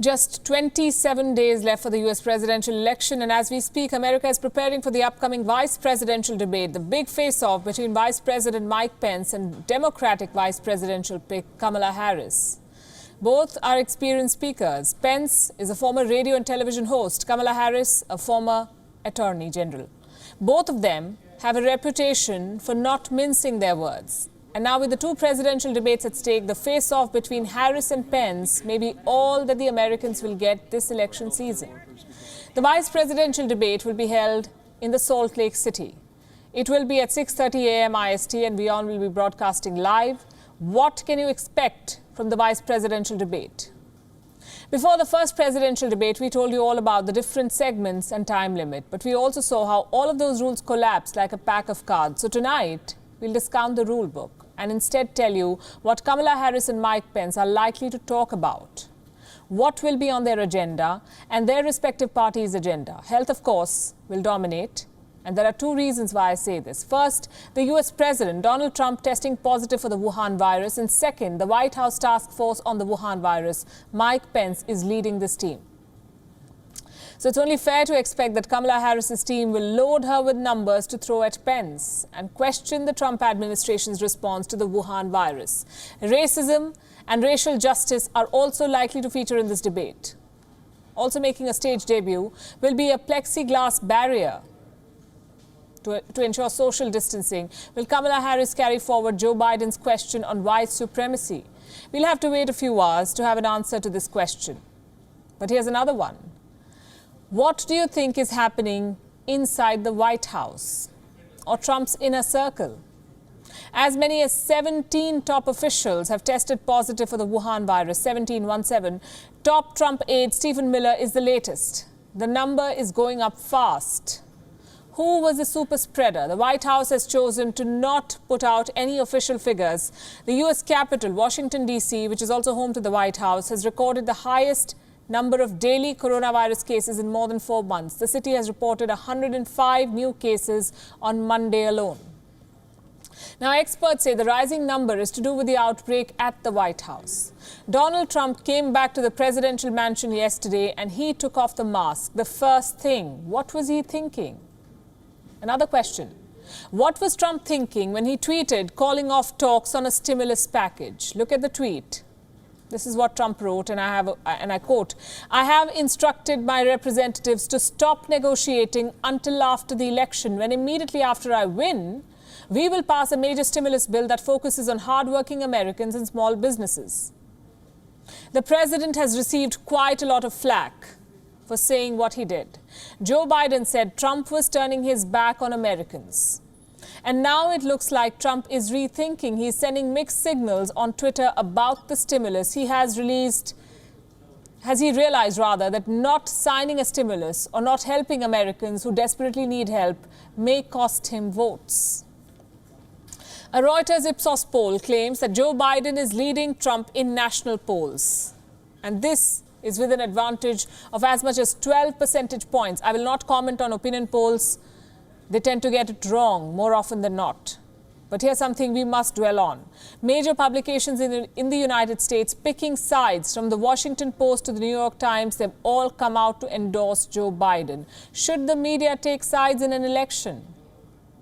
Just 27 days left for the US presidential election, and as we speak, America is preparing for the upcoming vice presidential debate, the big face-off between Vice President Mike Pence and Democratic vice presidential pick Kamala Harris. Both are experienced speakers. Pence is a former radio and television host, Kamala Harris, a former attorney general. Both of them have a reputation for not mincing their words. And now with the two presidential debates at stake, the face-off between Harris and Pence may be all that the Americans will get this election season. The vice presidential debate will be held in the Salt Lake City. It will be at 6:30 a.m. IST and WION will be broadcasting live. What can you expect from the vice presidential debate? Before the first presidential debate, we told you all about the different segments and time limit. But we also saw how all of those rules collapsed like a pack of cards. So tonight, we'll discount the rule book and instead tell you what Kamala Harris and Mike Pence are likely to talk about, what will be on their agenda and their respective parties' agenda. Health, of course, will dominate. And there are two reasons why I say this. First, the US President Donald Trump testing positive for the Wuhan virus. And second, the White House task force on the Wuhan virus. Mike Pence is leading this team. So it's only fair to expect that Kamala Harris's team will load her with numbers to throw at Pence and question the Trump administration's response to the Wuhan virus. Racism and racial justice are also likely to feature in this debate. Also making a stage debut will be a plexiglass barrier to ensure social distancing. Will Kamala Harris carry forward Joe Biden's question on white supremacy? We'll have to wait a few hours to have an answer to this question. But here's another one. What do you think is happening inside the White House or Trump's inner circle? As many as 17 top officials have tested positive for the Wuhan virus, 17. Top Trump aide Stephen Miller is the latest. The number is going up fast. Who was the super spreader? The White House has chosen to not put out any official figures. The U.S. Capitol, Washington, D.C., which is also home to the White House, has recorded the highest number of daily coronavirus cases in more than 4 months. The city has reported 105 new cases on Monday alone. Now, experts say the rising number is to do with the outbreak at the White House. Donald Trump came back to the presidential mansion yesterday and he took off the mask. The first thing, what was he thinking? Another question. What was Trump thinking when he tweeted calling off talks on a stimulus package? Look at the tweet. This is what Trump wrote, and I quote, "I have instructed my representatives to stop negotiating until after the election, when immediately after I win, we will pass a major stimulus bill that focuses on hardworking Americans and small businesses." The president has received quite a lot of flack for saying what he did. Joe Biden said Trump was turning his back on Americans. And now it looks like Trump is rethinking. He's sending mixed signals on Twitter about the stimulus. Has he realized that not signing a stimulus or not helping Americans who desperately need help may cost him votes? A Reuters Ipsos poll claims that Joe Biden is leading Trump in national polls. And this is with an advantage of as much as 12 percentage points. I will not comment on opinion polls. They tend to get it wrong more often than not. But here's something we must dwell on. Major publications in the United States picking sides from the Washington Post to the New York Times, they've all come out to endorse Joe Biden. Should the media take sides in an election?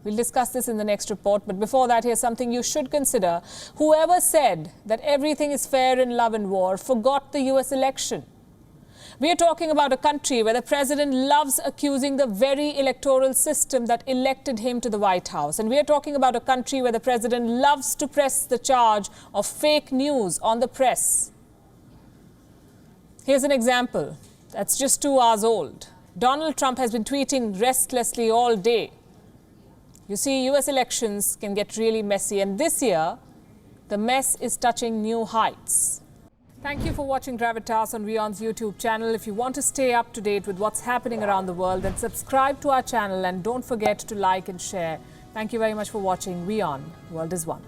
We'll discuss this in the next report. But before that, here's something you should consider. Whoever said that everything is fair in love and war forgot the US election. We are talking about a country where the president loves accusing the very electoral system that elected him to the White House. And we are talking about a country where the president loves to press the charge of fake news on the press. Here's an example that's just 2 hours old. Donald Trump has been tweeting restlessly all day. You see, US elections can get really messy. And this year, the mess is touching new heights. Thank you for watching Gravitas on WION's YouTube channel. If you want to stay up to date with what's happening around the world, then subscribe to our channel and don't forget to like and share. Thank you very much for watching. WION, World is One.